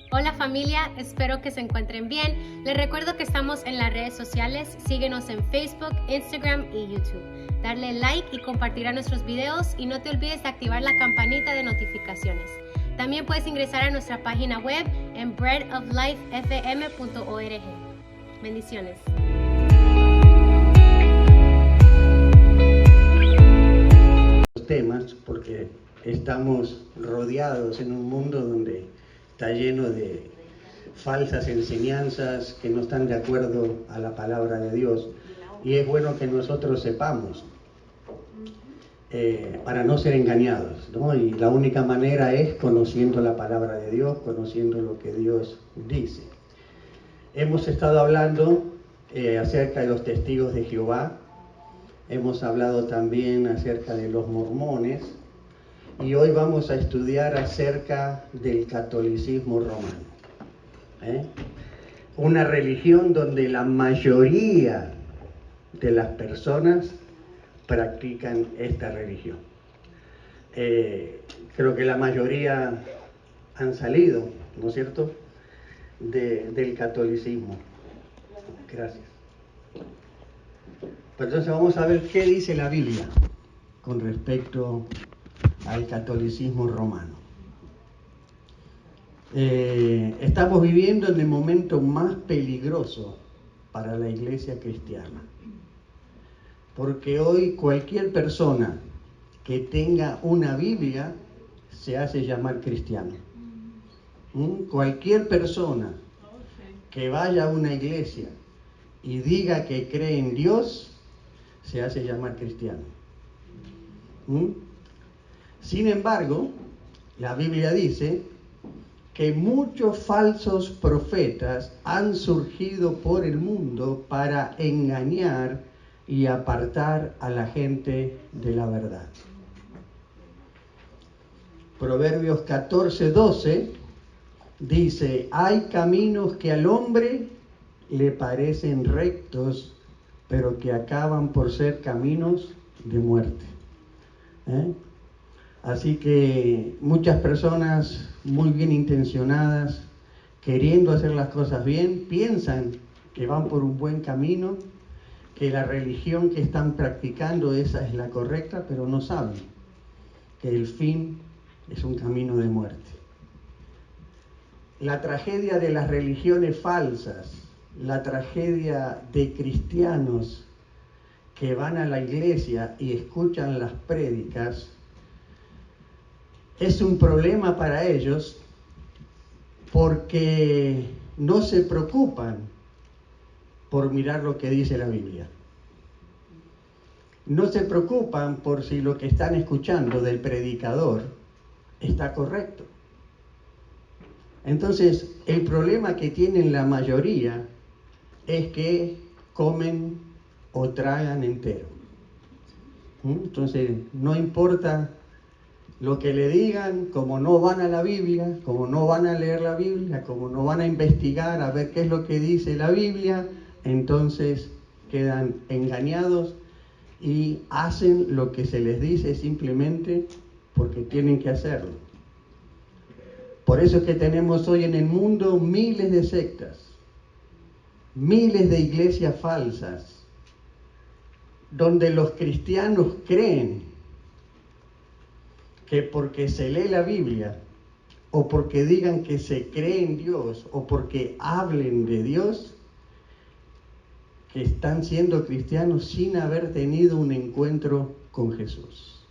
Hola familia, espero que se encuentren bien. Les recuerdo que estamos en las redes sociales. Síguenos en Facebook, Instagram y YouTube. Darle like y compartir a nuestros videos y no te olvides de activar la campanita de notificaciones. También puedes ingresar a nuestra página web en breadoflifefm.org. Bendiciones. Temas porque estamos rodeados en un mundo donde está lleno de falsas enseñanzas que no están de acuerdo a la palabra de Dios, y es bueno que nosotros sepamos para no ser engañados, ¿no? Y la única manera es conociendo la palabra de Dios, conociendo lo que Dios dice. Hemos estado hablando acerca de los testigos de Jehová. Hemos hablado también acerca de los mormones y hoy vamos a estudiar acerca del catolicismo romano. Una religión donde la mayoría de las personas practican esta religión. Creo que la mayoría han salido, ¿no es cierto?, del catolicismo. Gracias. Entonces vamos a ver qué dice la Biblia con respecto al catolicismo romano. Estamos viviendo en el momento más peligroso para la iglesia cristiana, porque hoy cualquier persona que tenga una Biblia se hace llamar cristiano. Cualquier persona que vaya a una iglesia y diga que cree en Dios se hace llamar cristiano. Sin embargo, la Biblia dice que muchos falsos profetas han surgido por el mundo para engañar y apartar a la gente de la verdad. Proverbios 14:12 dice: hay caminos que al hombre le parecen rectos, pero que acaban por ser caminos de muerte. Así que muchas personas muy bien intencionadas, queriendo hacer las cosas bien, piensan que van por un buen camino, que la religión que están practicando esa es la correcta, pero no saben que el fin es un camino de muerte. La tragedia de las religiones falsas, la tragedia de cristianos que van a la iglesia y escuchan las prédicas, es un problema para ellos porque no se preocupan por mirar lo que dice la Biblia. No se preocupan por si lo que están escuchando del predicador está correcto. Entonces, el problema que tienen la mayoría es que comen o tragan entero. Entonces, no importa lo que le digan, como no van a la Biblia, como no van a leer la Biblia, como no van a investigar a ver qué es lo que dice la Biblia, entonces quedan engañados y hacen lo que se les dice simplemente porque tienen que hacerlo. Por eso es que tenemos hoy en el mundo miles de sectas, miles de iglesias falsas, donde los cristianos creen que porque se lee la Biblia, o porque digan que se cree en Dios, o porque hablen de Dios, que están siendo cristianos sin haber tenido un encuentro con Jesús.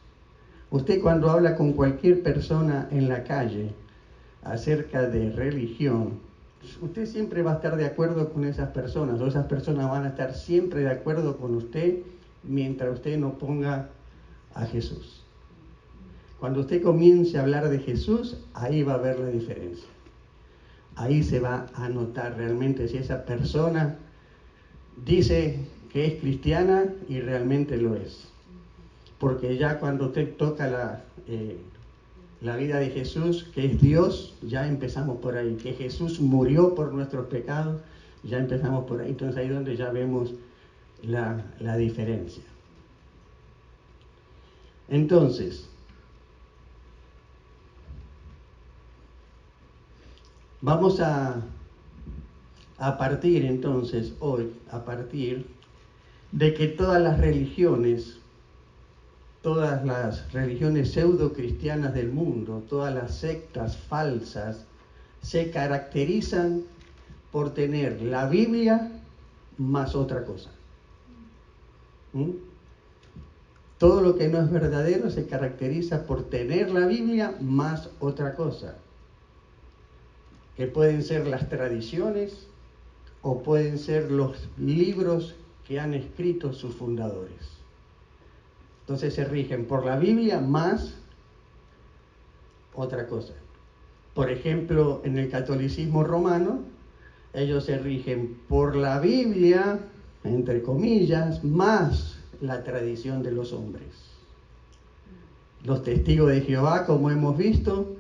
Usted cuando habla con cualquier persona en la calle acerca de religión, usted siempre va a estar de acuerdo con esas personas, o esas personas van a estar siempre de acuerdo con usted mientras usted no ponga a Jesús. Cuando usted comience a hablar de Jesús, ahí va a ver la diferencia. Ahí se va a notar realmente si esa persona dice que es cristiana y realmente lo es. Porque ya cuando usted toca la vida de Jesús, que es Dios, ya empezamos por ahí. Que Jesús murió por nuestros pecados, ya empezamos por ahí. Entonces ahí es donde ya vemos la diferencia. Entonces, Vamos a partir entonces hoy, a partir de que todas las religiones pseudo-cristianas del mundo, todas las sectas falsas, se caracterizan por tener la Biblia más otra cosa. Todo lo que no es verdadero se caracteriza por tener la Biblia más otra cosa, que pueden ser las tradiciones o pueden ser los libros que han escrito sus fundadores. Entonces se rigen por la Biblia más otra cosa. Por ejemplo, en el catolicismo romano, ellos se rigen por la Biblia, entre comillas, más la tradición de los hombres. Los testigos de Jehová, como hemos visto,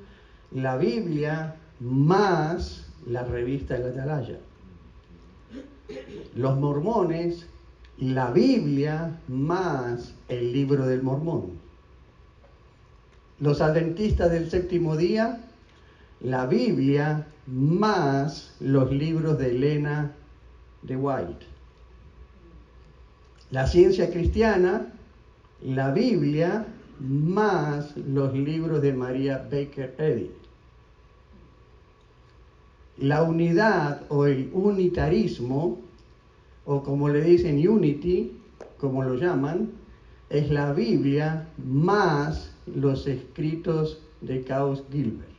la Biblia más la revista de la Atalaya. Los mormones, la Biblia más el libro del Mormón. Los adventistas del séptimo día, la Biblia más los libros de Elena de White. La ciencia cristiana, la Biblia más los libros de María Baker Eddy. La unidad o el unitarismo, o como le dicen unity, como lo llaman, es la Biblia más los escritos de Klaus Gilbert.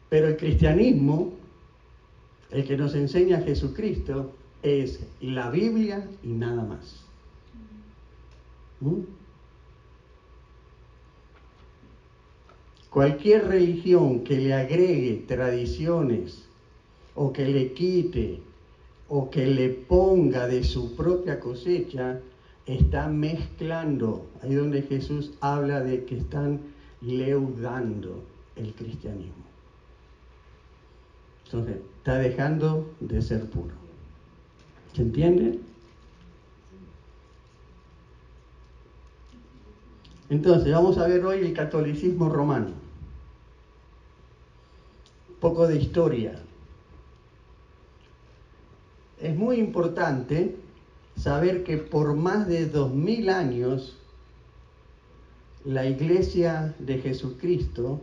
Pero el cristianismo, el que nos enseña a Jesucristo, es la Biblia y nada más. Cualquier religión que le agregue tradiciones o que le quite o que le ponga de su propia cosecha, está mezclando. Ahí donde Jesús habla de que están leudando el cristianismo. Entonces, está dejando de ser puro. ¿Se entiende? Entonces, vamos a ver hoy el catolicismo romano. Un poco de historia. Es muy importante saber que por más de 2000 años, la Iglesia de Jesucristo,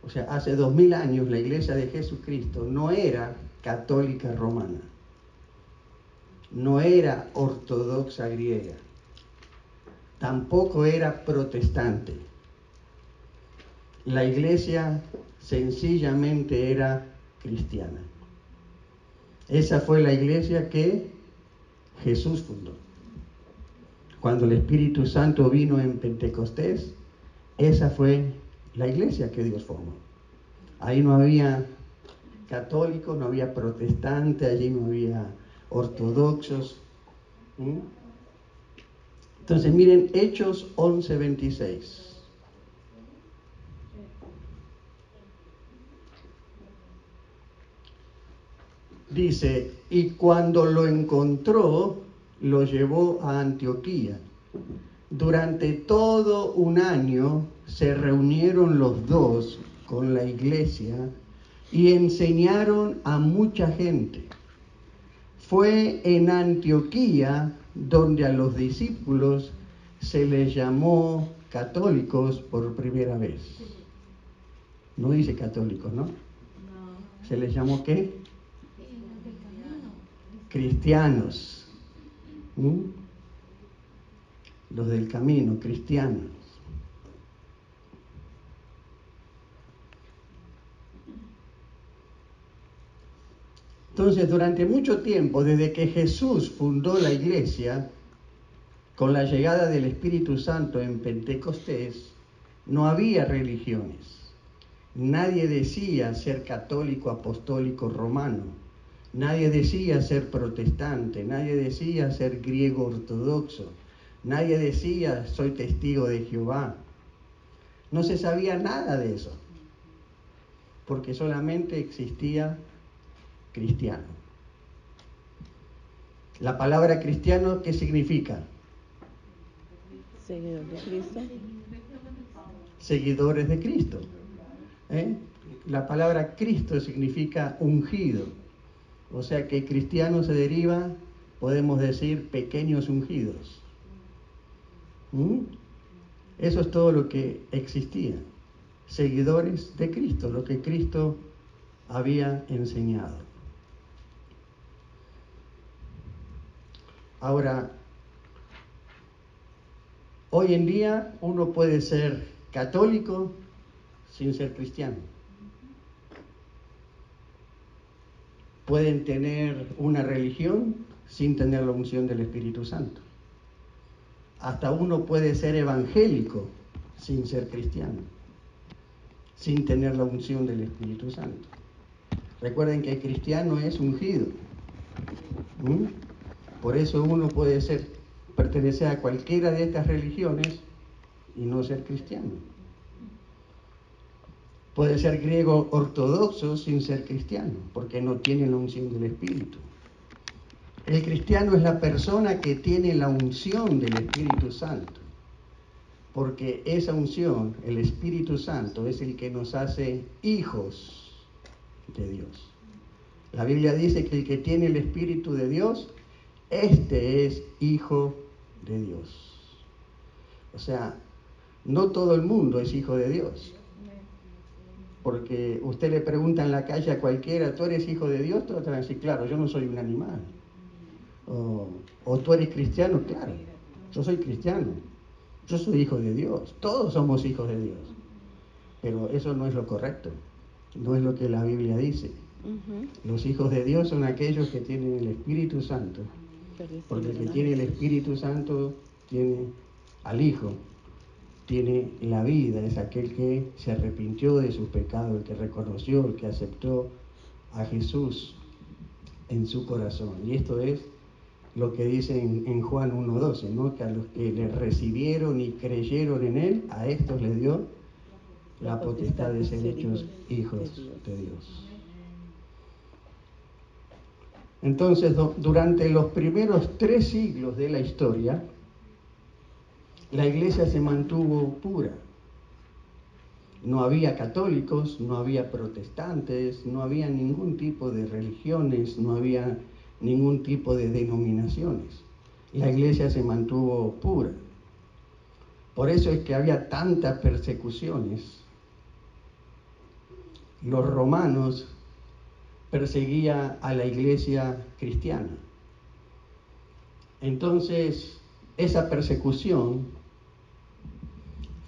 o sea, hace 2000 años la Iglesia de Jesucristo no era católica romana, no era ortodoxa griega, tampoco era protestante. La Iglesia sencillamente era cristiana. Esa fue la Iglesia que Jesús fundó. Cuando el Espíritu Santo vino en Pentecostés, esa fue la Iglesia que Dios formó. Ahí no había católicos, no había protestantes, allí no había ortodoxos. Entonces miren Hechos 11:26. Dice, y cuando lo encontró, lo llevó a Antioquía. Durante todo un año se reunieron los dos con la iglesia y enseñaron a mucha gente. Fue en Antioquía donde a los discípulos se les llamó católicos por primera vez. No dice católicos, ¿no? ¿Se les llamó qué? Cristianos. Los del camino, cristianos. Entonces, durante mucho tiempo, desde que Jesús fundó la iglesia, con la llegada del Espíritu Santo en Pentecostés, no había religiones. Nadie decía ser católico, apostólico, romano. Nadie decía ser protestante. Nadie decía ser griego ortodoxo. Nadie decía soy testigo de Jehová. No se sabía nada de eso, porque solamente existía cristiano. La palabra cristiano, ¿qué significa? Seguidor de Cristo. Seguidores de Cristo. ¿eh? La palabra Cristo significa ungido. O sea que cristiano se deriva, podemos decir, pequeños ungidos. Eso es todo lo que existía. Seguidores de Cristo, lo que Cristo había enseñado. Ahora, hoy en día uno puede ser católico sin ser cristiano. Pueden tener una religión sin tener la unción del Espíritu Santo. Hasta uno puede ser evangélico sin ser cristiano, sin tener la unción del Espíritu Santo. Recuerden que el cristiano es ungido. Por eso uno puede pertenecer a cualquiera de estas religiones y no ser cristiano. Puede ser griego ortodoxo sin ser cristiano, porque no tiene la unción del Espíritu. El cristiano es la persona que tiene la unción del Espíritu Santo, porque esa unción, el Espíritu Santo, es el que nos hace hijos de Dios. La Biblia dice que el que tiene el Espíritu de Dios, este es hijo de Dios. O sea, no todo el mundo es hijo de Dios. Porque usted le pregunta en la calle a cualquiera, ¿tú eres hijo de Dios? Todos te van a decir, claro, yo no soy un animal. O tú eres cristiano, claro, yo soy cristiano. Yo soy hijo de Dios. Todos somos hijos de Dios. Pero eso no es lo correcto. No es lo que la Biblia dice. Los hijos de Dios son aquellos que tienen el Espíritu Santo. Porque el que tiene el Espíritu Santo tiene al Hijo. Tiene la vida, es aquel que se arrepintió de sus pecados, el que reconoció, el que aceptó a Jesús en su corazón. Y esto es lo que dice en Juan 1:12, ¿no? Que a los que le recibieron y creyeron en él, a estos les dio la potestad de ser hechos hijos de Dios. Entonces, durante los primeros 3 siglos de la historia, la iglesia se mantuvo pura. No había católicos, no había protestantes, no había ningún tipo de religiones, no había ningún tipo de denominaciones. La iglesia se mantuvo pura. Por eso es que había tantas persecuciones. Los romanos perseguían a la iglesia cristiana. Entonces, esa persecución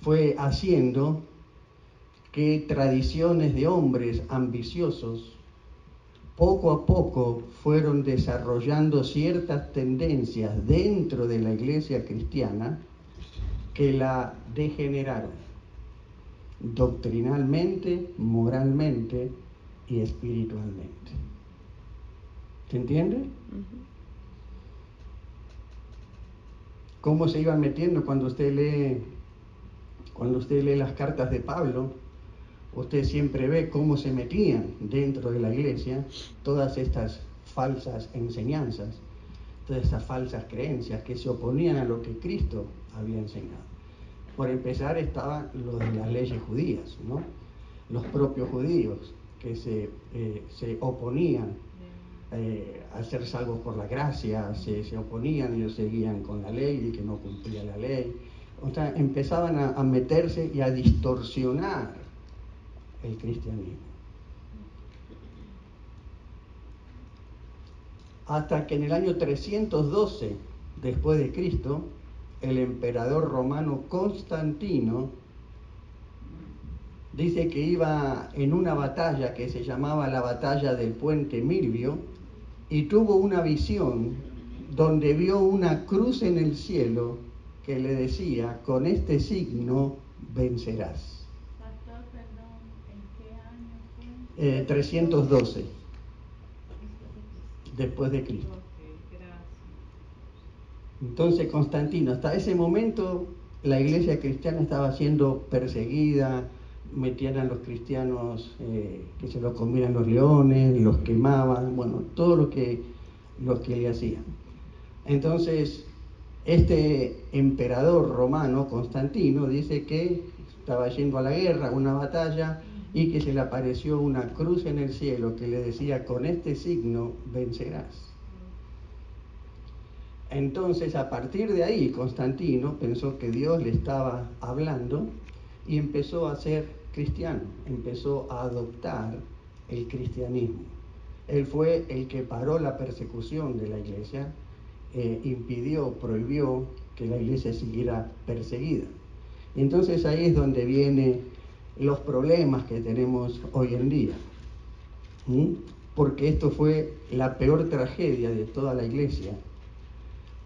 fue haciendo que tradiciones de hombres ambiciosos poco a poco fueron desarrollando ciertas tendencias dentro de la iglesia cristiana que la degeneraron doctrinalmente, moralmente y espiritualmente. ¿Se entiende? ¿Cómo se iban metiendo cuando usted lee las cartas de Pablo? Usted siempre ve cómo se metían dentro de la iglesia todas estas falsas enseñanzas, todas estas falsas creencias que se oponían a lo que Cristo había enseñado. Por empezar estaban los de las leyes judías, ¿no? Los propios judíos que se oponían a ser salvos por la gracia, se oponían, ellos seguían con la ley y que no cumplía la ley. O sea, empezaban a meterse y a distorsionar el cristianismo. Hasta que en el año 312 después de Cristo, el emperador romano Constantino dice que iba en una batalla que se llamaba la batalla del puente Milvio y tuvo una visión donde vio una cruz en el cielo que le decía, con este signo vencerás. 312 después de Cristo. Entonces Constantino, hasta ese momento la iglesia cristiana estaba siendo perseguida, metían a los cristianos que se los comieran los leones, los quemaban, bueno, todo lo que le hacían. Entonces este emperador romano Constantino dice que estaba yendo a la guerra, a una batalla, y que se le apareció una cruz en el cielo que le decía: con este signo vencerás. Entonces, a partir de ahí, Constantino pensó que Dios le estaba hablando y empezó a ser cristiano, empezó a adoptar el cristianismo. Él fue el que paró la persecución de la iglesia, impidió, prohibió que la iglesia siguiera perseguida. Entonces ahí es donde vienen los problemas que tenemos hoy en día. Porque esto fue la peor tragedia de toda la iglesia.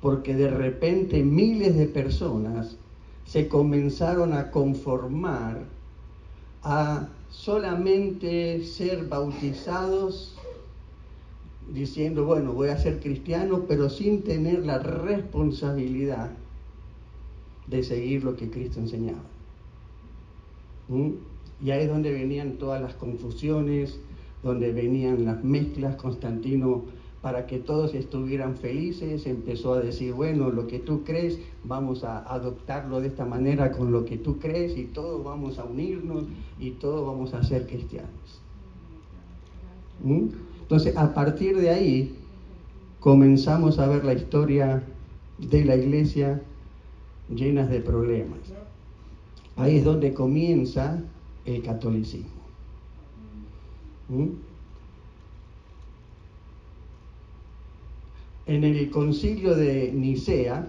Porque de repente miles de personas se comenzaron a conformar a solamente ser bautizados, diciendo: bueno, voy a ser cristiano, pero sin tener la responsabilidad de seguir lo que Cristo enseñaba. Y ahí es donde venían todas las confusiones, donde venían las mezclas. Constantino, para que todos estuvieran felices, empezó a decir: bueno, lo que tú crees, vamos a adoptarlo de esta manera con lo que tú crees, y todos vamos a unirnos y todos vamos a ser cristianos. Entonces, a partir de ahí, comenzamos a ver la historia de la iglesia llenas de problemas. Ahí es donde comienza el catolicismo. En el concilio de Nicea,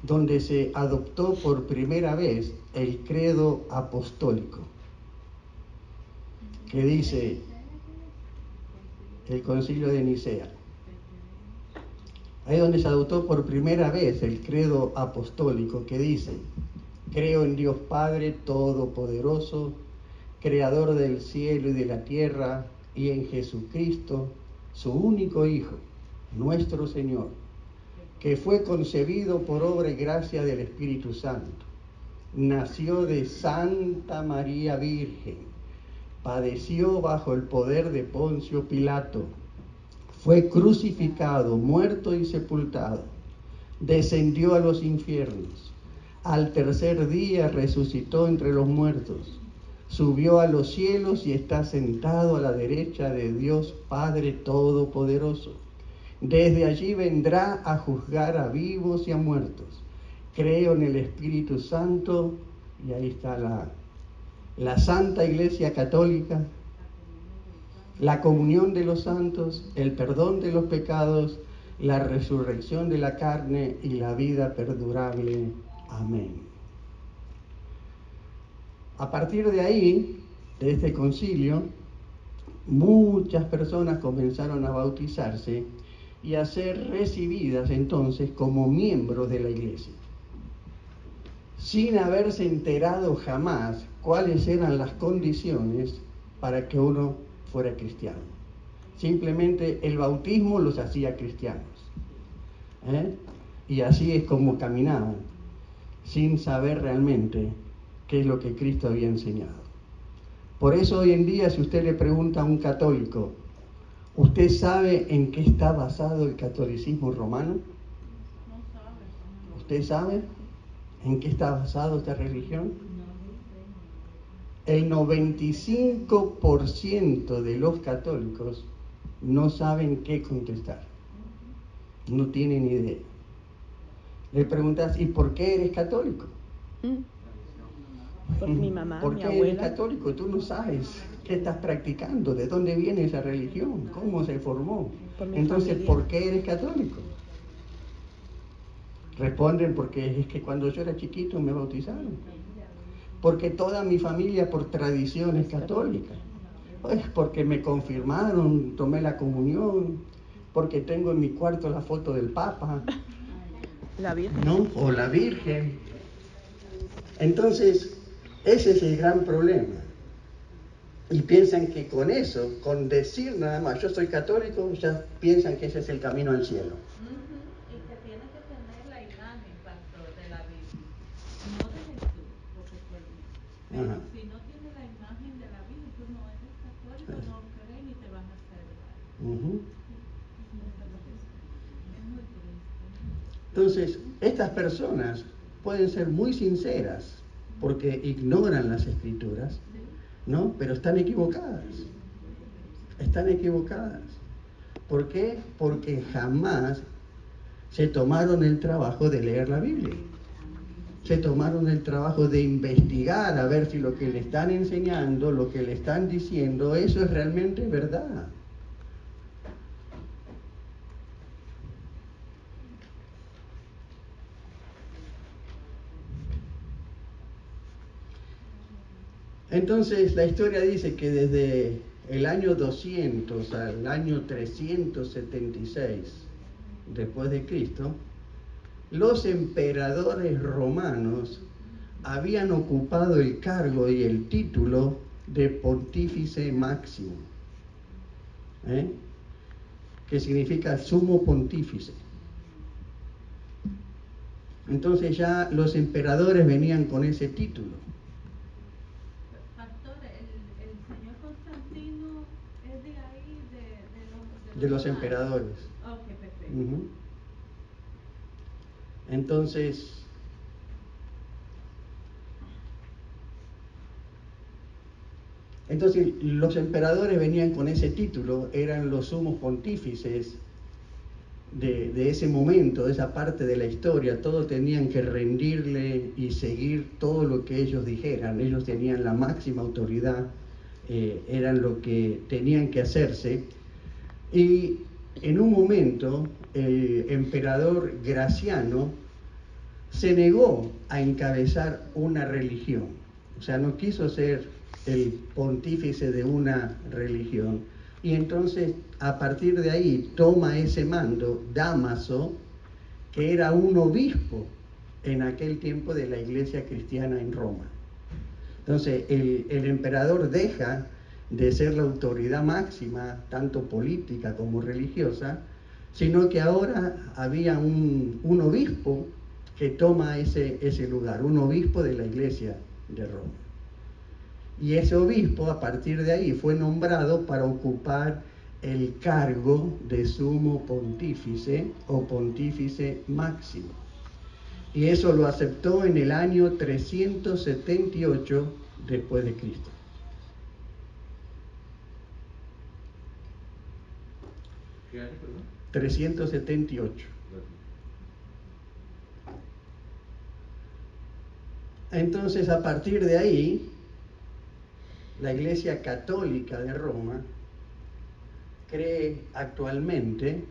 donde se adoptó por primera vez el credo apostólico, que dice el concilio de Nicea, ahí es donde se adoptó por primera vez el credo apostólico, que dice: creo en Dios Padre Todopoderoso, Creador del cielo y de la tierra, y en Jesucristo, su único Hijo, nuestro Señor, que fue concebido por obra y gracia del Espíritu Santo, nació de Santa María Virgen, padeció bajo el poder de Poncio Pilato, fue crucificado, muerto y sepultado, descendió a los infiernos, al tercer día resucitó entre los muertos, subió a los cielos y está sentado a la derecha de Dios Padre Todopoderoso. Desde allí vendrá a juzgar a vivos y a muertos. Creo en el Espíritu Santo, y ahí está la Santa Iglesia Católica, la comunión de los santos, el perdón de los pecados, la resurrección de la carne y la vida perdurable. Amén. A partir de ahí, de este concilio, muchas personas comenzaron a bautizarse y a ser recibidas entonces como miembros de la iglesia, sin haberse enterado jamás cuáles eran las condiciones para que uno fuera cristiano. Simplemente el bautismo los hacía cristianos. Y así es como caminaban, sin saber realmente qué es lo que Cristo había enseñado. Por eso hoy en día, si usted le pregunta a un católico: ¿usted sabe en qué está basado el catolicismo romano? ¿Usted sabe en qué está basado esta religión? El 95% de los católicos no saben qué contestar. No tienen idea. Le preguntas: ¿y por qué eres católico? Por mi mamá, ¿Por mi qué abuela. eres católico? Tú no sabes qué estás practicando, de dónde viene esa religión, cómo se formó. Entonces, familia. ¿por qué eres católico? Responden: porque es que cuando yo era chiquito me bautizaron. Porque toda mi familia por tradición es católica. Pues porque me confirmaron, tomé la comunión, porque tengo en mi cuarto la foto del Papa. La Virgen. ¿No? O la Virgen. Entonces, ese es el gran problema. Y piensan que con eso, con decir nada más yo soy católico, ya piensan que ese es el camino al cielo. Y que tiene que tener la imagen, pastor, de la Virgen, no de Jesús, porque fue el mismo. Pero si no tiene la imagen de la Virgen, tú no eres católico, no crees ni te van a salvar. Es muy triste. Entonces, estas personas pueden ser muy sinceras porque ignoran las escrituras, ¿no? Pero están equivocadas. Están equivocadas. ¿Por qué? Porque jamás se tomaron el trabajo de leer la Biblia. Se tomaron el trabajo de investigar a ver si lo que le están enseñando, lo que le están diciendo, eso es realmente verdad. Entonces la historia dice que desde el año 200 al año 376 después de Cristo, los emperadores romanos habían ocupado el cargo y el título de pontífice máximo, que significa sumo pontífice. Entonces ya los emperadores venían con ese título. Pastor, el señor Constantino es de ahí, De los emperadores. Ok, perfecto. Entonces, los emperadores venían con ese título, eran los sumos pontífices de ese momento, de esa parte de la historia. Todos tenían que rendirle y seguir todo lo que ellos dijeran. Ellos tenían la máxima autoridad, eran lo que tenían que hacerse. Y en un momento el emperador Graciano se negó a encabezar una religión, o sea, no quiso ser el pontífice de una religión, y entonces a partir de ahí toma ese mando Dámaso, que era un obispo en aquel tiempo de la iglesia cristiana en Roma. Entonces el emperador deja de ser la autoridad máxima, tanto política como religiosa, sino que ahora había un obispo que toma ese lugar, un obispo de la iglesia de Roma. Y ese obispo, a partir de ahí, fue nombrado para ocupar el cargo de sumo pontífice o pontífice máximo. Y eso lo aceptó en el año 378 después de Cristo. ¿Qué año, perdón? 378. Entonces, a partir de ahí, la Iglesia Católica de Roma cree actualmente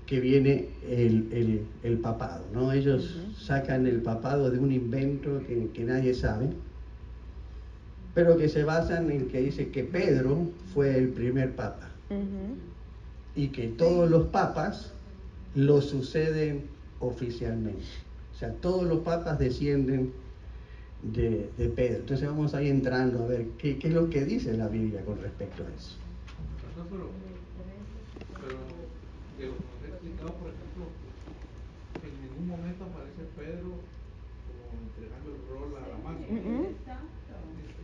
que viene el papado, ¿no? Ellos sacan el papado de un invento que nadie sabe, pero que se basan en que dice que Pedro fue el primer papa y que todos los papas lo suceden oficialmente. O sea, todos los papas descienden de Pedro. Entonces vamos ahí entrando a ver qué es lo que dice la Biblia con respecto a eso. No, pero de lo que nos ha explicado, por ejemplo, en ningún momento aparece Pedro como entregando el rol a la máquina.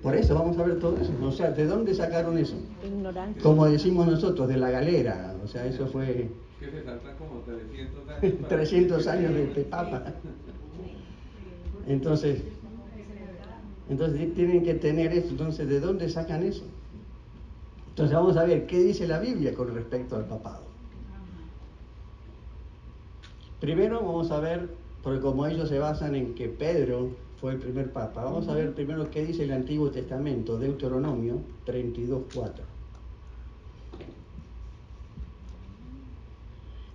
Por eso vamos a ver todo eso. O sea, ¿de dónde sacaron eso? Ignorancia. Como decimos nosotros, de la galera. O sea, eso fue Que se saltan como 300 años. 300 años de papa. Entonces tienen que tener eso. Entonces, ¿de dónde sacan eso? Entonces vamos a ver qué dice la Biblia con respecto al papado. Primero vamos a ver, porque como ellos se basan en que Pedro fue el primer papa, vamos a ver primero qué dice el Antiguo Testamento, Deuteronomio 32:4.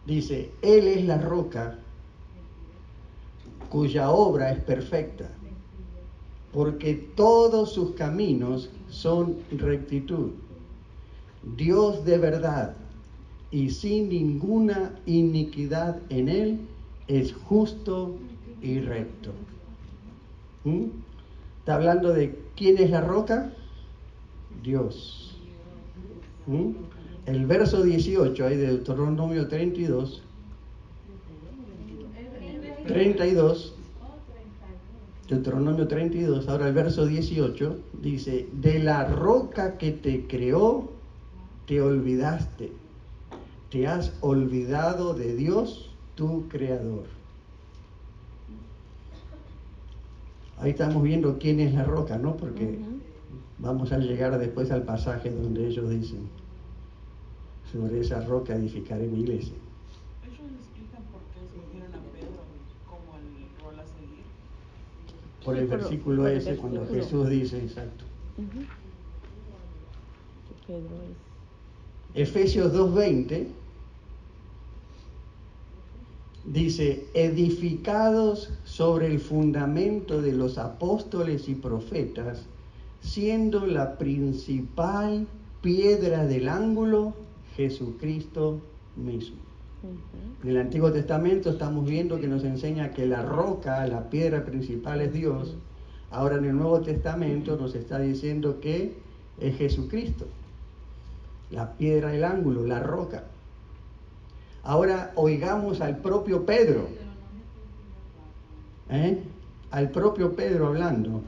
Dice, Él es la roca cuya obra es perfecta, porque todos sus caminos son rectitud. Dios de verdad y sin ninguna iniquidad en Él, es justo y recto. Está hablando de quién es la roca, Dios. El verso 18 ahí de Deuteronomio 32, Deuteronomio 32, ahora el verso 18 dice, de la roca que te creó, te olvidaste, te has olvidado de Dios, tu creador. Ahí estamos viendo quién es la roca, ¿no? Porque Vamos a llegar después al pasaje donde ellos dicen, sobre esa roca edificaré mi iglesia. Ellos explican por qué escogieron a Pedro como el rol a seguir. Por Sí, el por versículo el ese, cuando versículo. Jesús dice, exacto. Ujú. Que Pedro es. Efesios 2:20 dice, edificados sobre el fundamento de los apóstoles y profetas, siendo la principal piedra del ángulo Jesucristo mismo. Ujú. En el Antiguo Testamento estamos viendo que nos enseña que la roca, la piedra principal es Dios. Ahora en el Nuevo Testamento nos está diciendo que es Jesucristo, la piedra del ángulo, la roca. Ahora oigamos al propio Pedro, al propio Pedro hablando,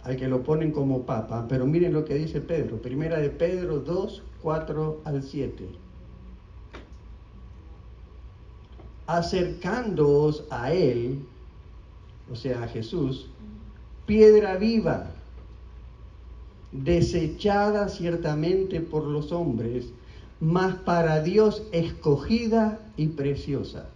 al que lo ponen como papa, pero miren lo que dice Pedro, primera de Pedro 2, 4 al 7. Acercándoos a él, o sea a Jesús, piedra viva, desechada ciertamente por los hombres, mas para Dios escogida y preciosa.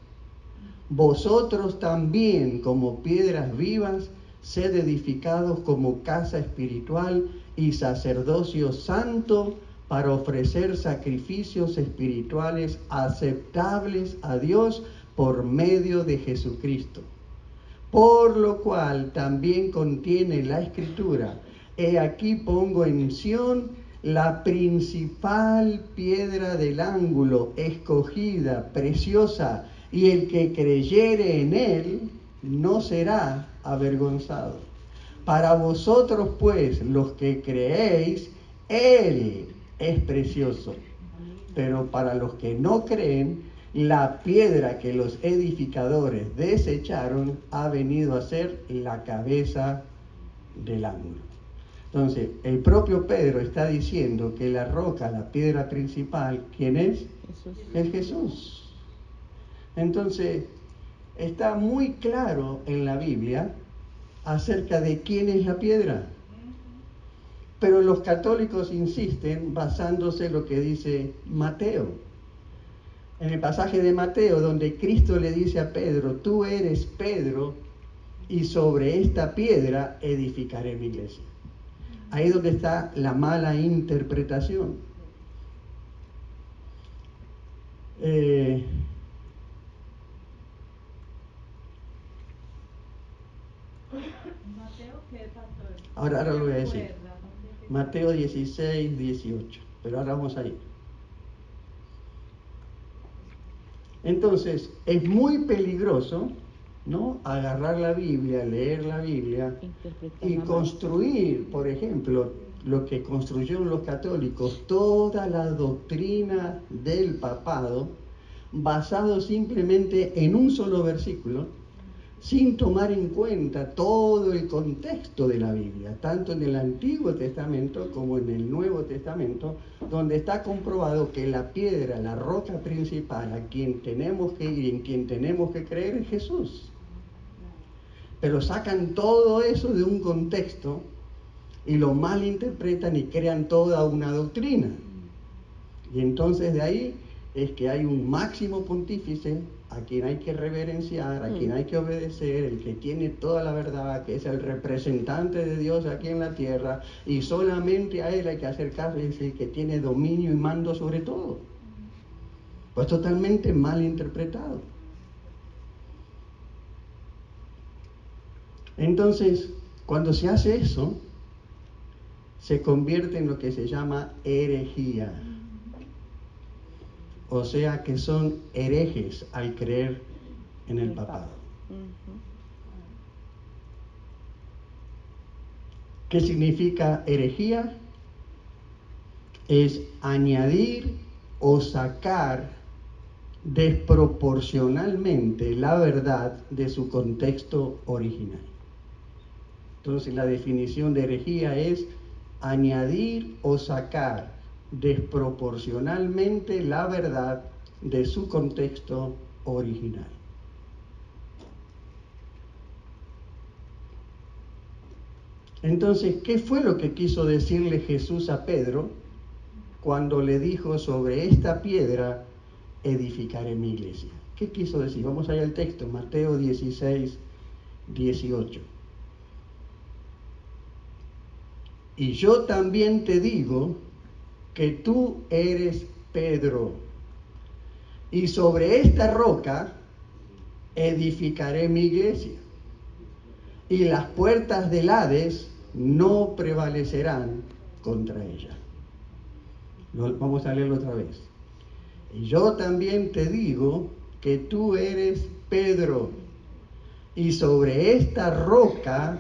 Vosotros también, como piedras vivas, sed edificados como casa espiritual y sacerdocio santo para ofrecer sacrificios espirituales aceptables a Dios por medio de Jesucristo. Por lo cual también contiene la Escritura, he aquí pongo en Sión la principal piedra del ángulo, escogida, preciosa, y el que creyere en él no será avergonzado. Para vosotros pues, los que creéis, él es precioso. Pero para los que no creen, la piedra que los edificadores desecharon ha venido a ser la cabeza del ángulo. Entonces, el propio Pedro está diciendo que la roca, la piedra principal, ¿quién es? Jesús. Es Jesús. Entonces, está muy claro en la Biblia acerca de quién es la piedra. Pero los católicos insisten basándose en lo que dice Mateo. En el pasaje de Mateo, donde Cristo le dice a Pedro, tú eres Pedro, y sobre esta piedra edificaré mi iglesia. Ahí es donde está la mala interpretación. Mateo, ¿qué pastor? Ahora lo voy a decir. Recuerda, ¿dónde? Mateo 16, 18. Pero ahora vamos a ir. Entonces, es muy peligroso, ¿no?, agarrar la Biblia, leer la Biblia y construir, por ejemplo, lo que construyeron los católicos, toda la doctrina del papado, basado simplemente en un solo versículo, sin tomar en cuenta todo el contexto de la Biblia, tanto en el Antiguo Testamento como en el Nuevo Testamento, donde está comprobado que la piedra, la roca principal a quien tenemos que ir, en quien tenemos que creer, es Jesús. Pero sacan todo eso de un contexto y lo malinterpretan y crean toda una doctrina. Y entonces de ahí es que hay un máximo pontífice a quien hay que reverenciar, a quien hay que obedecer, el que tiene toda la verdad, que es el representante de Dios aquí en la tierra, y solamente a él hay que acercarse, es el que tiene dominio y mando sobre todo. Pues totalmente mal interpretado. Entonces, cuando se hace eso, se convierte en lo que se llama herejía. O sea que son herejes al creer en el papado. ¿Qué significa herejía? Es añadir o sacar desproporcionalmente la verdad de su contexto original. Entonces la definición de herejía es añadir o sacar desproporcionalmente la verdad de su contexto original. Entonces, ¿qué fue lo que quiso decirle Jesús a Pedro cuando le dijo: sobre esta piedra edificaré mi iglesia? ¿Qué quiso decir? Vamos allá al texto, Mateo 16, 18. Y yo también te digo que tú eres Pedro, y sobre esta roca edificaré mi iglesia, y las puertas del Hades no prevalecerán contra ella. Vamos a leerlo otra vez. Y yo también te digo que tú eres Pedro, y sobre esta roca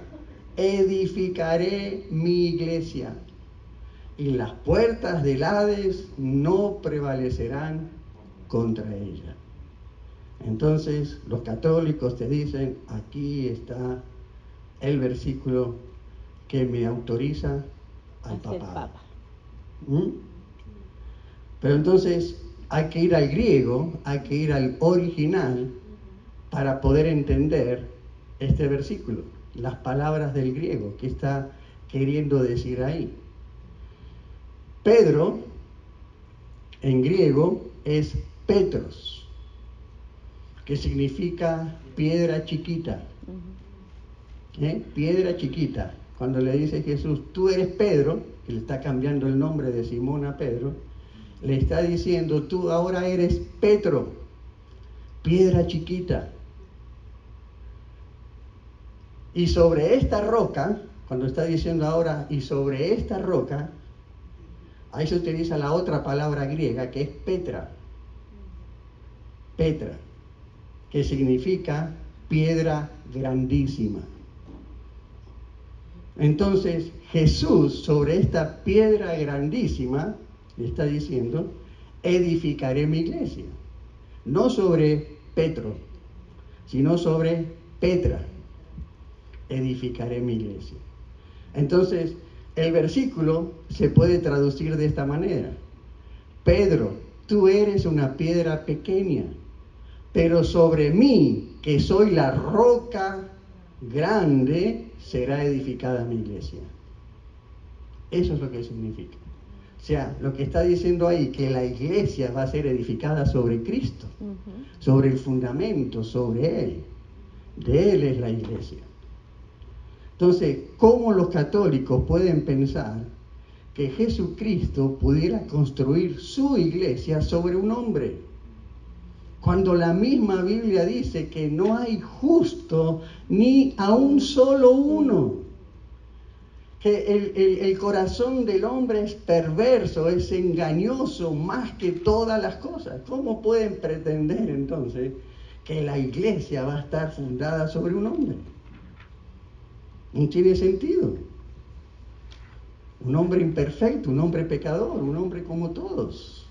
edificaré mi iglesia, y las puertas del Hades no prevalecerán contra ella. Entonces, los católicos te dicen: aquí está el versículo que me autoriza al papado. Pero entonces hay que ir al griego, hay que ir al original para poder entender este versículo, las palabras del griego, que está queriendo decir ahí. Pedro, en griego, es Petros, que significa piedra chiquita. Piedra chiquita. Cuando le dice Jesús: tú eres Pedro, que le está cambiando el nombre de Simón a Pedro, le está diciendo: tú ahora eres Petro, piedra chiquita. Y sobre esta roca, cuando está diciendo ahora y sobre esta roca, ahí se utiliza la otra palabra griega, que es Petra. Petra, que significa piedra grandísima. Entonces, Jesús, sobre esta piedra grandísima, le está diciendo: edificaré mi iglesia. No sobre Petro, sino sobre Petra. Edificaré mi iglesia. Entonces, el versículo se puede traducir de esta manera: Pedro, tú eres una piedra pequeña, pero sobre mí, que soy la roca grande, será edificada mi iglesia. Eso es lo que significa. O sea, lo que está diciendo ahí, que la iglesia va a ser edificada sobre Cristo, sobre el fundamento, sobre Él. De Él es la iglesia. Entonces, ¿cómo los católicos pueden pensar que Jesucristo pudiera construir su iglesia sobre un hombre, cuando la misma Biblia dice que no hay justo ni a un solo uno? Que el corazón del hombre es perverso, es engañoso más que todas las cosas. ¿Cómo pueden pretender entonces que la iglesia va a estar fundada sobre un hombre? No tiene sentido. Un hombre imperfecto, un hombre pecador, un hombre como todos.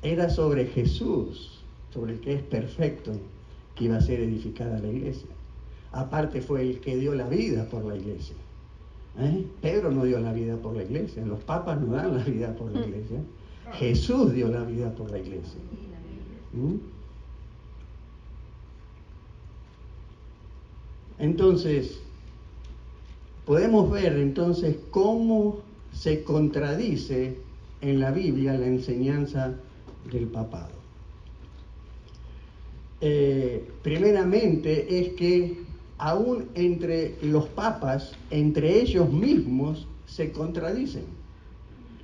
Era sobre Jesús, sobre el que es perfecto, que iba a ser edificada la iglesia. Aparte, fue el que dio la vida por la iglesia. Pedro no dio la vida por la iglesia, los papas no dan la vida por la iglesia. Jesús dio la vida por la iglesia. Entonces, podemos ver entonces cómo se contradice en la Biblia la enseñanza del papado. Primeramente es que aún entre los papas, entre ellos mismos, se contradicen.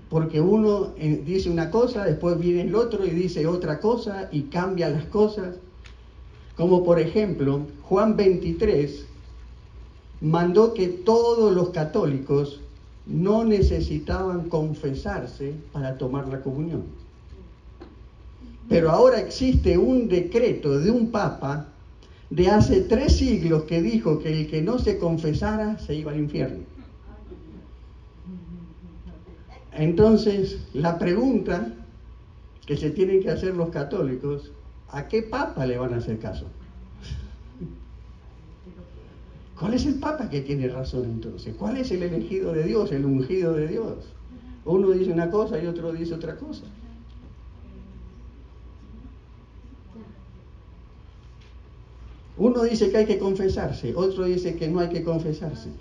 Porque uno dice una cosa, después viene el otro y dice otra cosa y cambia las cosas. Como por ejemplo, Juan 23 mandó que todos los católicos no necesitaban confesarse para tomar la comunión. Pero ahora existe un decreto de un papa de hace 3 siglos que dijo que el que no se confesara se iba al infierno. Entonces, la pregunta que se tienen que hacer los católicos: ¿a qué papa le van a hacer caso? ¿Cuál es el papa que tiene razón entonces? ¿Cuál es el elegido de Dios, el ungido de Dios? Uno dice una cosa y otro dice otra cosa. Uno dice que hay que confesarse, otro dice que no hay que confesarse.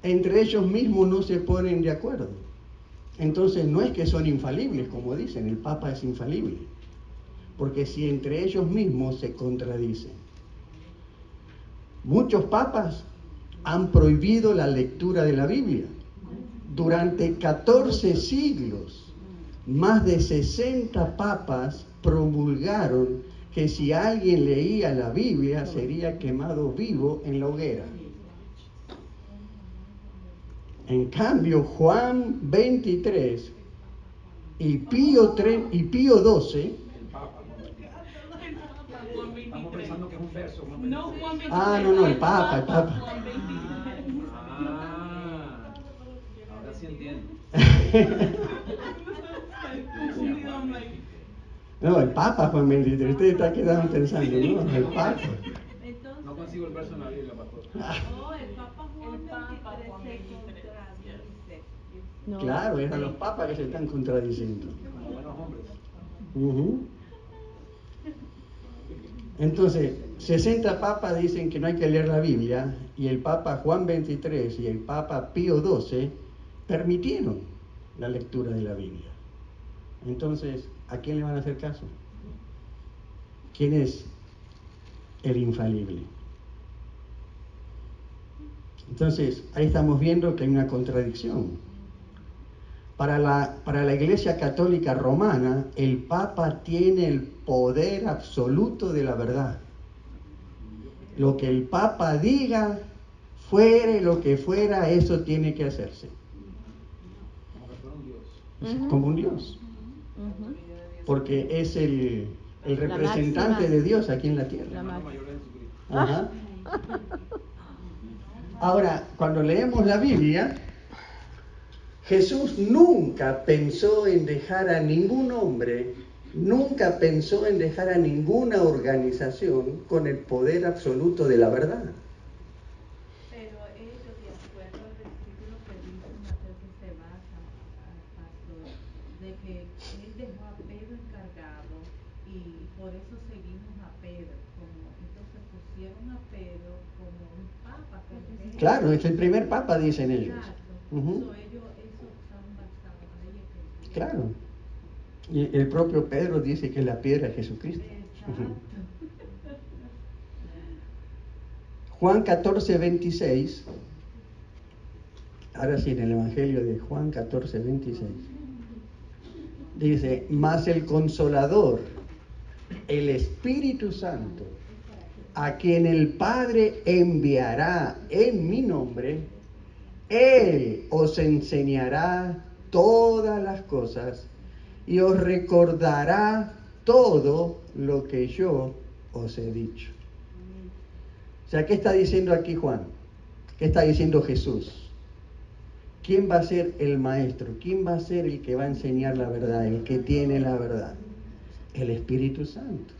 entre ellos mismos no se ponen de acuerdo. Entonces no es que son infalibles, como dicen, el Papa es infalible. Porque si entre ellos mismos se contradicen. Muchos papas han prohibido la lectura de la Biblia. Durante 14 siglos, más de 60 papas promulgaron que si alguien leía la Biblia sería quemado vivo en la hoguera. En cambio, Juan 23 y Pío XII. Estamos pensando que es un verso. No, Juan 23. No, el Papa. Juan 23. Ahora sí entiendo. No, el Papa Juan 23. Ustedes están quedando pensando, ¿no? El Papa. Entonces, No consigo el verso en la Biblia, pastor. el Papa Juan XXIII se contradice. No. Claro, eran los papas que se están contradiciendo. Como buenos hombres. Ujú. Entonces, 60 papas dicen que no hay que leer la Biblia, y el Papa Juan 23 y el Papa Pío XII permitieron la lectura de la Biblia. Entonces, ¿a quién le van a hacer caso? ¿Quién es el infalible? Entonces, ahí estamos viendo que hay una contradicción. Para la Iglesia Católica Romana, el Papa tiene el poder absoluto de la verdad. Lo que el Papa diga, fuere lo que fuera, eso tiene que hacerse. Como que fuera un Dios. Como un Dios. Ujú. Porque es el representante máxima. de Dios aquí en la tierra. La Hermano máxima. mayor de Jesucristo. Ajá. Ahora, cuando leemos la Biblia, Jesús nunca pensó en dejar a ningún hombre, nunca pensó en dejar a ninguna organización con el poder absoluto de la verdad. Pero ellos, de acuerdo al versículo que dice Mateo que se basa, pastor, de que él dejó a Pedro encargado y por eso seguimos a Pedro. Como entonces pusieron a Pedro como un papa. Claro, es el primer papa, dicen ellos. Exacto. Ujú. Ellos eso están basados ahí. Claro. Y el propio Pedro dice que la piedra es Jesucristo. Exacto. Ujú. Juan 14, 26. Ahora sí, en el Evangelio de Juan 14, 26. Dice, mas el Consolador, el Espíritu Santo, a quien el Padre enviará en mi nombre, Él os enseñará todas las cosas y os recordará todo lo que yo os he dicho. O sea, ¿qué está diciendo aquí Juan? ¿Qué está diciendo Jesús? ¿Quién va a ser el maestro? ¿Quién va a ser el que va a enseñar la verdad? El que tiene la verdad. El Espíritu Santo.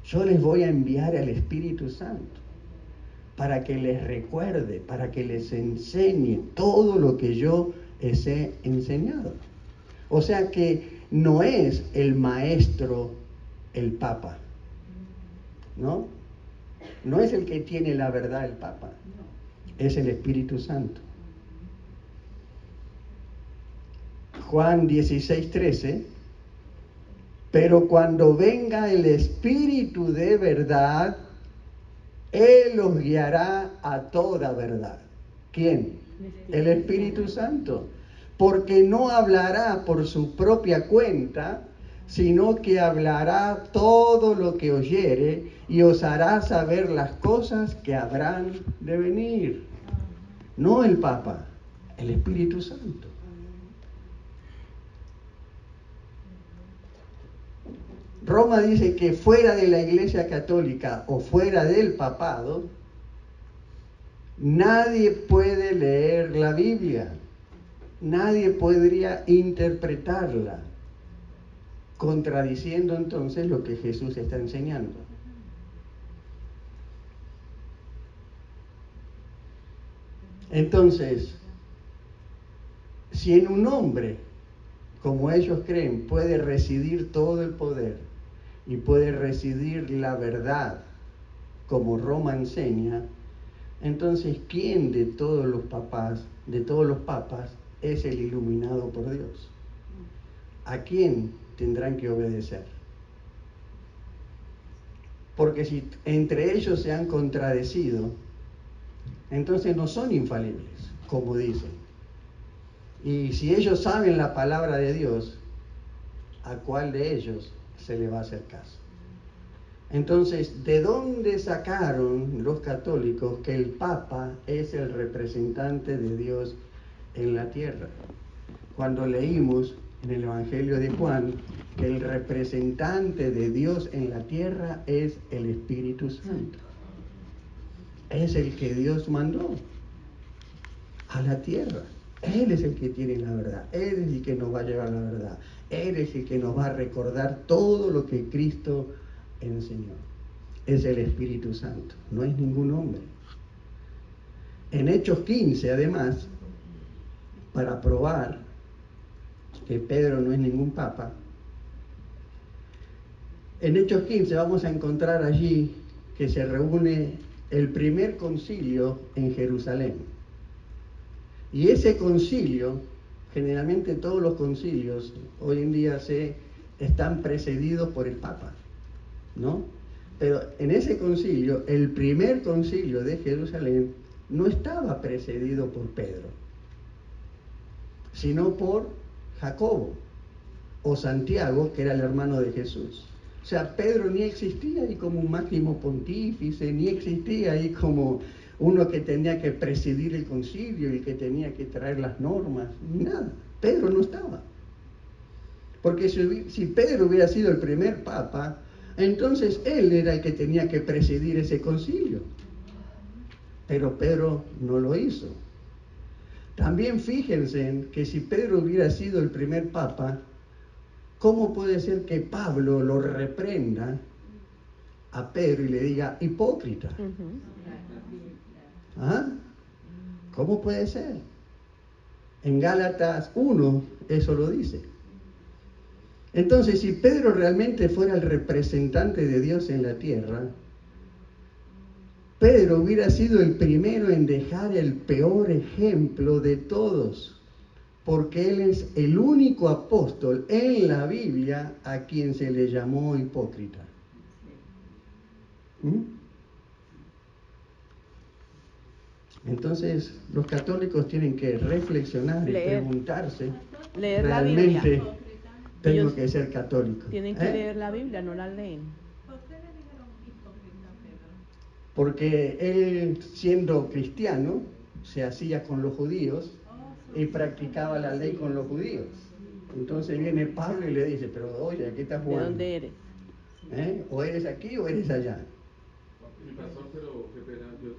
Yo les voy a enviar al Espíritu Santo para que les recuerde, para que les enseñe todo lo que yo les he enseñado. O sea que no es el maestro el Papa, ¿no? No es el que tiene la verdad el Papa, es el Espíritu Santo. Juan 16, 13. Pero cuando venga el Espíritu de verdad, Él os guiará a toda verdad. ¿Quién? El Espíritu Santo. Porque no hablará por su propia cuenta, sino que hablará todo lo que oyere y os hará saber las cosas que habrán de venir. No el Papa, el Espíritu Santo. Roma dice que fuera de la Iglesia Católica o fuera del papado, nadie puede leer la Biblia, nadie podría interpretarla, contradiciendo entonces lo que Jesús está enseñando. Entonces, si en un hombre, como ellos creen, puede residir todo el poder, y puede residir la verdad, como Roma enseña, Entonces, ¿quién de todos los papas, es el iluminado por Dios? ¿A quién tendrán que obedecer? Porque si entre ellos se han contradecido, entonces no son infalibles, como dicen. Y si ellos saben la palabra de Dios, ¿a cuál de ellos se le va a hacer caso? Entonces, ¿de dónde sacaron los católicos que el Papa es el representante de Dios en la tierra? Cuando leímos en el Evangelio de Juan que el representante de Dios en la tierra es el Espíritu Santo. Es el que Dios mandó a la tierra. Él es el que tiene la verdad. Él es el que nos va a llevar la verdad. Él es el que nos va a recordar todo lo que Cristo enseñó. Es el Espíritu Santo, no es ningún hombre. En Hechos 15, además, para probar que Pedro no es ningún papa, en Hechos 15 vamos a encontrar allí que se reúne el primer concilio en Jerusalén. Y ese concilio, generalmente todos los concilios hoy en día están precedidos por el Papa, ¿no? Pero en ese concilio, el primer concilio de Jerusalén, no estaba precedido por Pedro, sino por Jacobo o Santiago, que era el hermano de Jesús. O sea, Pedro ni existía ahí como un máximo pontífice, ni existía ahí como uno que tenía que presidir el concilio y que tenía que traer las normas, ni nada. Pedro no estaba. Porque si Pedro hubiera sido el primer papa, entonces él era el que tenía que presidir ese concilio. Pero Pedro no lo hizo. También fíjense que si Pedro hubiera sido el primer papa, ¿cómo puede ser que Pablo lo reprenda a Pedro y le diga hipócrita? ¿Ah? ¿Cómo puede ser? En Gálatas 1 eso lo dice. Entonces, si Pedro realmente fuera el representante de Dios en la tierra, Pedro hubiera sido el primero en dejar el peor ejemplo de todos, porque él es el único apóstol en la Biblia a quien se le llamó hipócrita. Entonces, los católicos tienen que reflexionar y preguntarse, leer ¿realmente la Biblia? tengo Ellos que ser católico? Tienen que leer la Biblia, no la leen. ¿Por qué le dijeron hipócrita a Pedro? Porque él, siendo cristiano, se hacía con los judíos y practicaba la ley con los judíos. Entonces viene Pablo y le dice, pero oye, ¿aquí estás ¿De jugando? dónde eres? ¿O eres aquí o eres allá? Mi pastor, pero qué pena, yo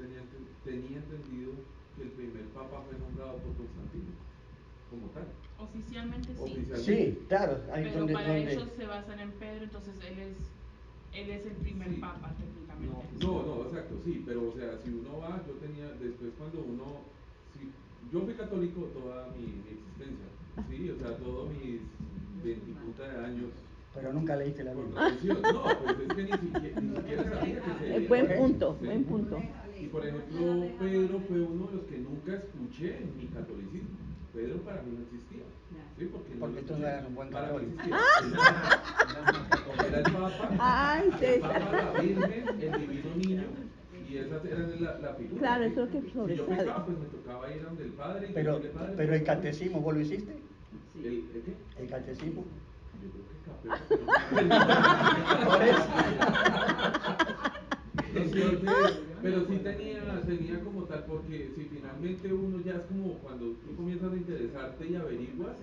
tenía entendido que el primer papa fue nombrado por Constantino, como tal. Oficialmente sí. Oficialmente. Sí, claro. Pero para ellos se basan en Pedro, entonces él es el primer Sí. papa técnicamente. No, exacto, sí, pero o sea, si uno va, yo tenía, después cuando uno, yo fui católico toda mi existencia, sí, o sea, todos mis 20 y punta de años. Pero nunca leíste la Por Biblia. tradición, no, pues es que ni siquiera sabía que se leía. Buen Sí. punto, buen punto. Y por ejemplo, Pedro fue uno de los que nunca escuché en mi catolicismo. Pedro para mí no existía. ¿Sí? Porque tú no eras un buen Para mí católico. existía. Era el Papa, Ay, el César. Papa, la Virgen, el Divino Niño, y esas eran la figura. Claro, ¿sí? eso es lo que Si yo sobresale. pecaba, pues me tocaba ir a donde el Padre. Y Pero, decirle, Padre, pero el catecismo, ¿vos lo hiciste? ¿El qué? El catecismo. Yo creo que escapé. Por eso. Pero sí tenía como tal, porque si finalmente uno ya es como cuando tú comienzas a interesarte y averiguas,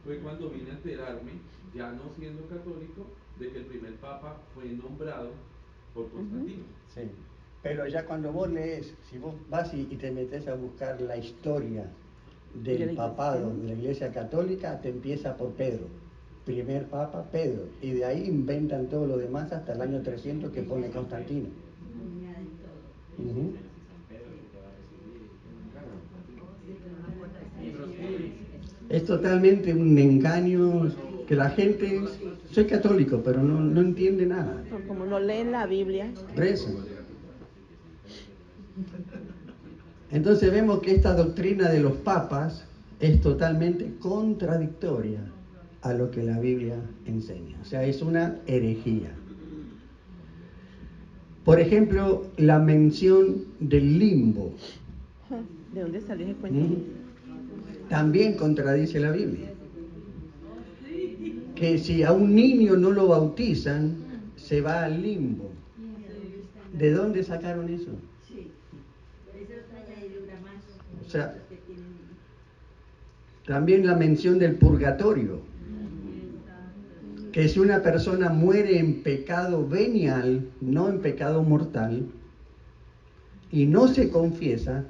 fue cuando vine a enterarme, ya no siendo católico, de que el primer papa fue nombrado por Constantino. Sí. Pero ya cuando vos lees, si vos vas y te metes a buscar la historia De la del iglesia. papado de la Iglesia Católica, te empieza por Pedro. Primer papa, Pedro. Y de ahí inventan todo lo demás hasta el año 300 que pone Constantino. Ujú. Es totalmente un engaño que la gente, soy católico, pero no entiende nada. No, como no leen la Biblia, Reza. Entonces vemos que esta doctrina de los papas es totalmente contradictoria a lo que la Biblia enseña. O sea, es una herejía. Por ejemplo, la mención del limbo. ¿De dónde salió ese cuento? También contradice la Biblia. Que si a un niño no lo bautizan, se va al limbo. ¿De dónde sacaron eso? O sea, también la mención del purgatorio. Que si una persona muere en pecado venial, no en pecado mortal, y no se confiesa,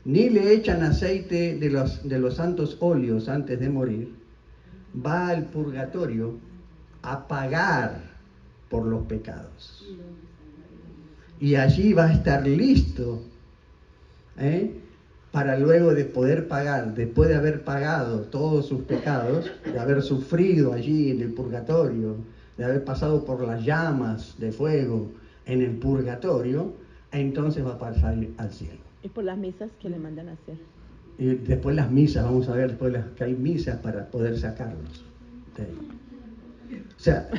ni le echan aceite de los santos óleos antes de morir, va al purgatorio a pagar por los pecados. Y allí va a estar listo, para luego de poder pagar, después de haber pagado todos sus pecados, de haber sufrido allí en el purgatorio, de haber pasado por las llamas de fuego en el purgatorio, entonces va a pasar al cielo. Y por las misas que le mandan a hacer. Y después las misas, vamos a ver después que hay misas para poder sacarlos de ahí. O sea,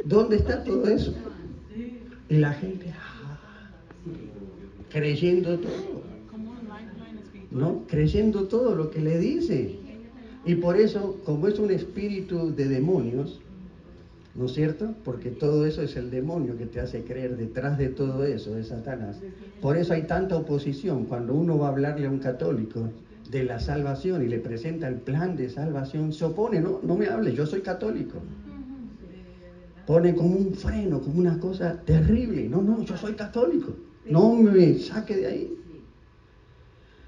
¿dónde está todo eso? Y la gente creyendo todo, ¿no? Creyendo todo lo que le dice. Y por eso, como es un espíritu de demonios, ¿no es cierto? Porque todo eso es el demonio que te hace creer. Detrás de todo eso es Satanás. Por eso hay tanta oposición. Cuando uno va a hablarle a un católico de la salvación y le presenta el plan de salvación, se opone. No me hable, yo soy católico. Pone como un freno, como una cosa terrible. No, yo soy católico. No me saque de ahí.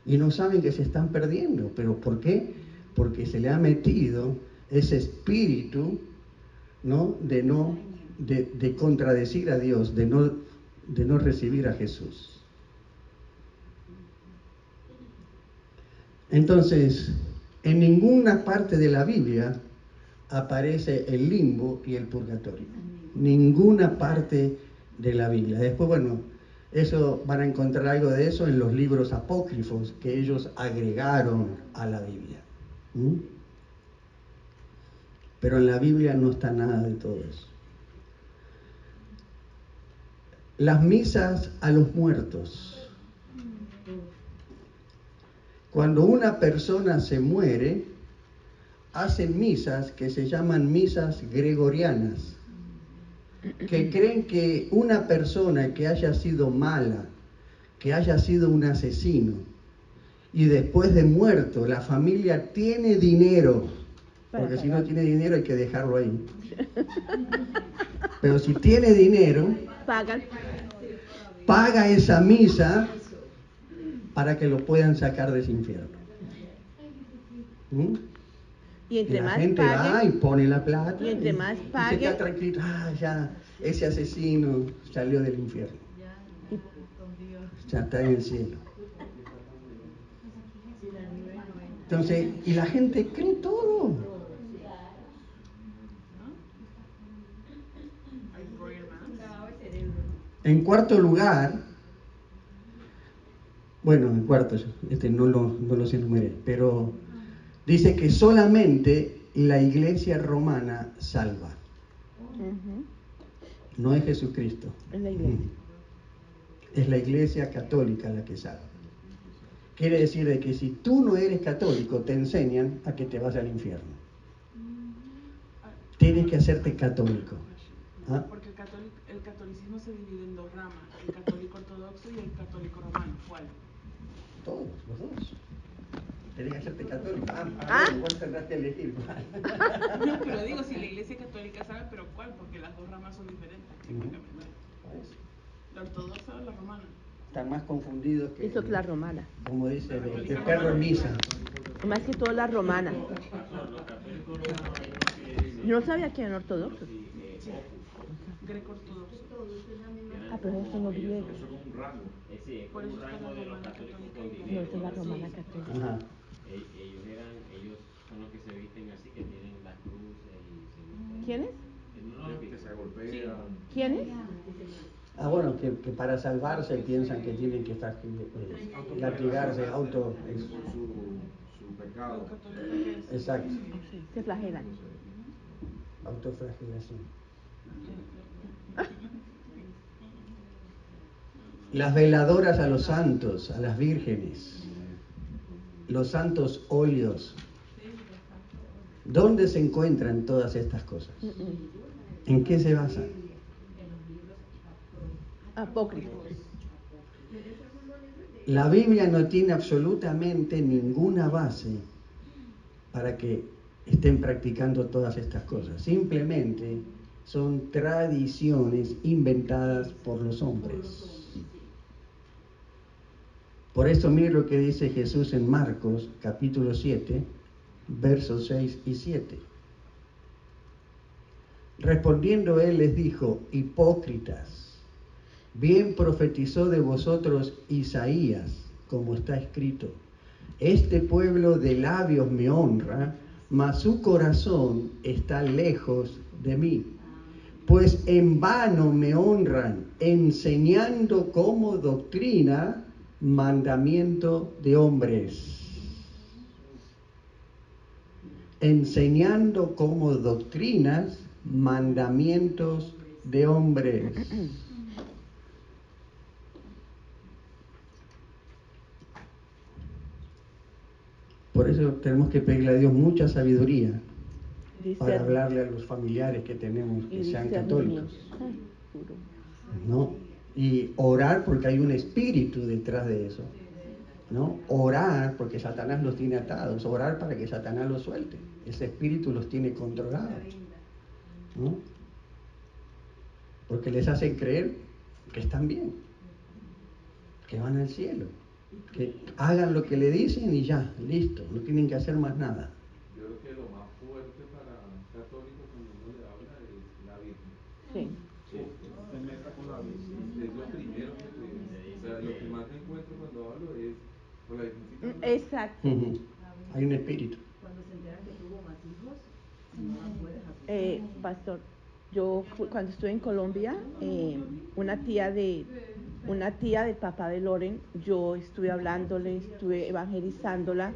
Y no saben que se están perdiendo. ¿Pero por qué? Porque se le ha metido ese espíritu, ¿no? De contradecir a Dios, de no recibir a Jesús. Entonces, en ninguna parte de la Biblia aparece el limbo y el purgatorio. Ninguna parte de la Biblia. Después, bueno, eso van a encontrar algo de eso en los libros apócrifos que ellos agregaron a la Biblia. Pero en la Biblia no está nada de todo eso. Las misas a los muertos. Cuando una persona se muere, hacen misas que se llaman misas gregorianas, que creen que una persona que haya sido mala, que haya sido un asesino, y después de muerto la familia tiene dinero, porque si no tiene dinero hay que dejarlo ahí. Pero si tiene dinero, paga esa misa para que lo puedan sacar de ese infierno. Y entre la más gente pague, va y pone la plata y entre más pague, y se queda tranquilo. Ya ese asesino salió del infierno, ya está en el cielo. Entonces, y la gente cree todo. En cuarto lugar, bueno, en cuarto, no los enumeré, pero dice que solamente la iglesia romana salva. No es Jesucristo. Es la iglesia. Es la iglesia católica la que salva. Quiere decir de que si tú no eres católico, te enseñan a que te vas al infierno. Tienes que hacerte católico. Porque el catolicismo se divide en dos ramas, el católico ortodoxo y el católico romano. ¿Cuál? Todos, los dos. Tienes que hacerte católico. Igual tendrás que elegir. No, pero digo, si la iglesia católica sabe, pero ¿cuál? Porque las dos ramas son diferentes. La ortodoxa o la romana. Están más confundidos que... Eso es la romana. Como dice, de perro en misa. Más que todo la romana. Yo no sabía que eran ortodoxos. Greco-ortodoxo. Pero esos son los griegos. Por eso está la romana católica. No, esa es la romana católica. Ellos son los que se visten así, que tienen las cruces y se visten. ¿Quiénes? Que se golpean. ¿Quiénes? Bueno, que para salvarse piensan que tienen que latigarse, su pecado. Los católicos que es. Exacto, Se flagelan. autoflagelación. Las veladoras a los santos, a las vírgenes, los santos óleos. ¿Dónde se encuentran todas estas cosas? ¿En qué se basan? Apócrifos. La Biblia no tiene absolutamente ninguna base para que estén practicando todas estas cosas. Simplemente son tradiciones inventadas por los hombres. Por eso mire lo que dice Jesús en Marcos, capítulo 7, versos 6 y 7. Respondiendo él les dijo: hipócritas, bien profetizó de vosotros Isaías, como está escrito: este pueblo de labios me honra, mas su corazón está lejos de mí. Pues en vano me honran, enseñando como doctrina mandamiento de hombres. Enseñando como doctrinas mandamientos de hombres. Por eso tenemos que pedirle a Dios mucha sabiduría para hablarle a los familiares que tenemos que sean católicos, ¿no? Y orar porque hay un espíritu detrás de eso, ¿no? Orar porque Satanás los tiene atados, orar para que Satanás los suelte. Ese espíritu los tiene controlados, ¿no? Porque les hacen creer que están bien, que van al cielo, que hagan lo que le dicen y ya, listo, no tienen que hacer más nada. Yo creo que lo más fuerte para un católico cuando uno le habla es la Virgen. Sí. Se meta con la Virgen. Es lo primero que o sea, lo que más me encuentro cuando hablo es con la Virgencita. Exacto. Hay un espíritu. Cuando se enteran que tuvo más hijos, no la puedes asociar. Pastor, yo cuando estuve en Colombia, una tía del papá de Loren, yo estuve hablándole, estuve evangelizándola,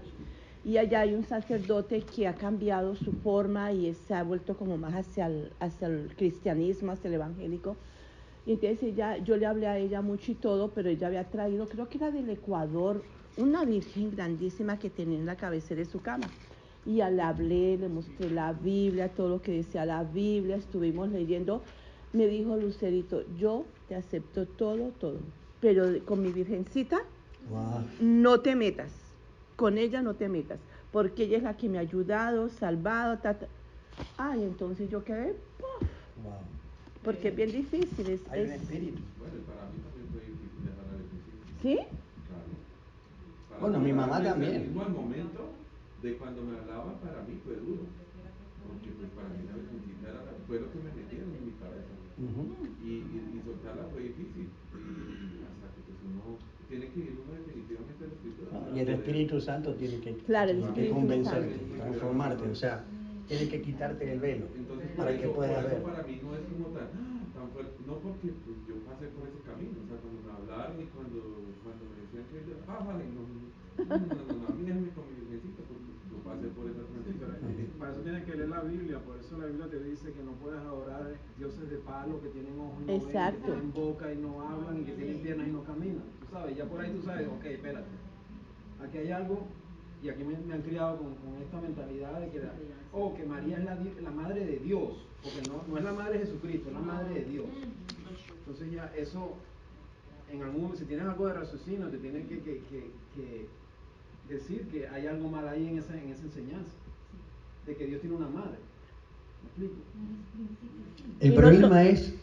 y allá hay un sacerdote que ha cambiado su forma y se ha vuelto como más hacia el cristianismo, hacia el evangélico. Y entonces yo le hablé a ella mucho y todo, pero ella había traído, creo que era del Ecuador, una virgen grandísima que tenía en la cabecera de su cama. Y ya le hablé, le mostré la Biblia, todo lo que decía la Biblia, estuvimos leyendo. Me dijo: Lucerito, yo te acepto todo, pero con mi virgencita, no te metas, con ella no te metas, porque ella es la que me ha ayudado, salvado, Ay, entonces yo quedé, ¡puf! Porque es bien difícil. Hay un espíritu. Bueno, y para mí también fue difícil dejar a la Virgencita. ¿Sí? Claro. Bueno, mi mamá también. Mismo al momento de cuando me hablaba, para mí fue duro. Porque pues para mí la Virgencita fue lo que me metieron en mi cabeza. Y soltarla fue difícil. Y hasta que pues uno tiene que ir definitivamente a la Escritura. Y el Espíritu Santo tiene que convencerte, transformarte, o sea, tiene que quitarte el velo. Entonces, para que puedas ver. para mí no es como tan fuerte, no porque pues, yo pasé por ese camino, o sea, cuando me hablaron y cuando me decían que yo, vale, no, a mí déjame con mi virgencita, porque yo pasé por esa transición. Para eso tienes que leer la Biblia, por eso la Biblia te dice que no puedes adorar dioses de palo que tienen ojos y no ven, que tienen boca y no hablan, y que tienen piernas y no caminan. Tú sabes, ya por ahí tú sabes, ok, espérate, aquí hay algo. Y aquí me han criado con esta mentalidad de que que María es la madre de Dios, porque no es la madre de Jesucristo, es la madre de Dios. Entonces ya eso, en algún momento, si tienes algo de raciocinio, te tienes que decir que hay algo mal ahí en esa enseñanza, de que Dios tiene una madre. ¿Me explico? El problema es,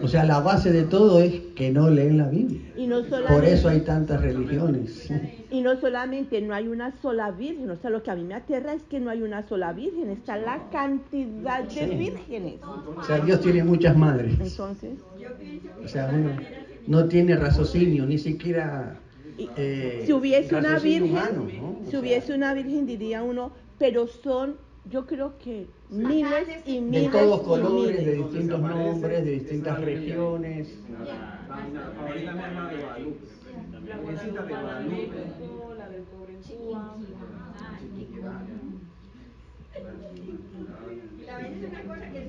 o sea, la base de todo es que no leen la Biblia. Y no por eso hay tantas religiones. Y no solamente no hay una sola virgen, o sea, lo que a mí me aterra es que no hay una sola virgen, está la cantidad de vírgenes. O sea, Dios tiene muchas madres. Entonces, o sea, uno no tiene raciocinio, ni siquiera si hubiese una virgen, humano, ¿no? si hubiese una virgen diría uno, pero son Yo creo que miles y De miles todos y colores, de miles. distintos nombres, de distintas regiones. La favorita mía es la de Guadalupe. La Virgencita de Guadalupe, Guadalupe. México, la del cobre en Cuba. Y también es una cosa que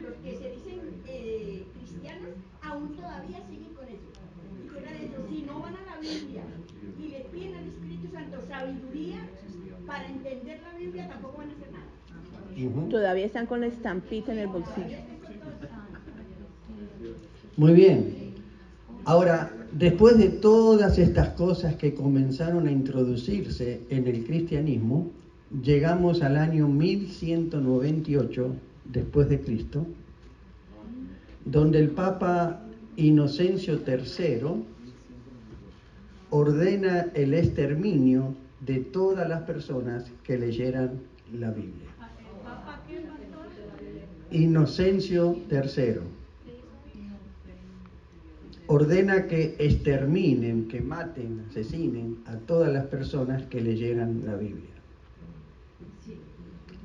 los que se dicen cristianos aún todavía siguen con eso. Y fuera de eso, si no van a la Biblia y le piden al Espíritu Santo sabiduría para entender la Biblia, tampoco van a hacer nada. Todavía están con la estampita en el bolsillo. Muy bien. Ahora, después de todas estas cosas que comenzaron a introducirse en el cristianismo, llegamos al año 1198 después de Cristo, donde el Papa Inocencio III ordena el exterminio de todas las personas que leyeran la Biblia. Inocencio III ordena que exterminen, que maten, asesinen a todas las personas que leyeran la Biblia.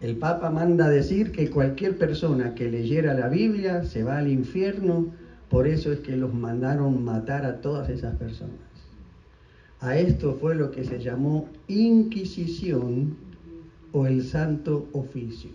El Papa manda decir que cualquier persona que leyera la Biblia se va al infierno, por eso es que los mandaron matar a todas esas personas. A esto fue lo que se llamó Inquisición o el Santo Oficio.